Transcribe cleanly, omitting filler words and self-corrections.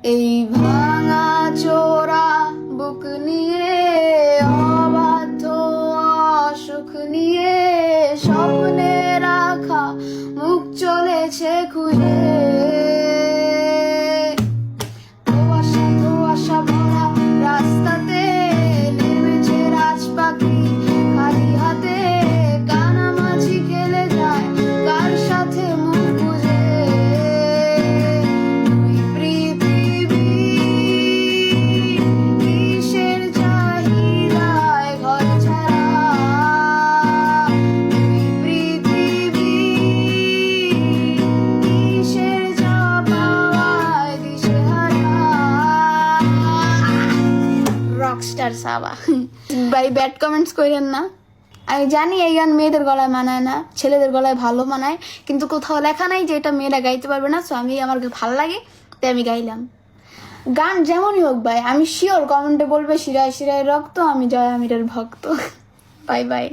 এই ভাঙা চোরা বুক নিয়ে অবাধ্য অসুখ নিয়ে স্বপ্নে রাখা মুখ চলেছে খুঁজে ধোঁয়াশা ধোঁয়াশা ভরা রাস্তাতে নেমেছে রাজ পাখি খালি হাতে কানামাছি খেলে যায় কার সাথে মুখ বুঝে দুই পৃথিবী কিসের চাহিদায় ঘর ছাড়া দুই পৃথিবী কিসের চাপায় দিশেহারা রকস্টার সাবা ভাই ব্যাড কমেন্টস করেন না। আমি জানি এই গান মেয়েদের গলায় মানায় না, ছেলেদের গলায় ভালো মানায়, কিন্তু কোথাও লেখা নাই যে এটা মেয়েরা গাইতে পারবে না। সো আমি আমার ভালো লাগে তাই আমি গাইলাম। গান যেমনই হোক ভাই, আমি শিওর কমেন্টে বলবে শিরায় শিরায় রক্ত, আমি জয় আমিরের ভক্ত। Bye bye.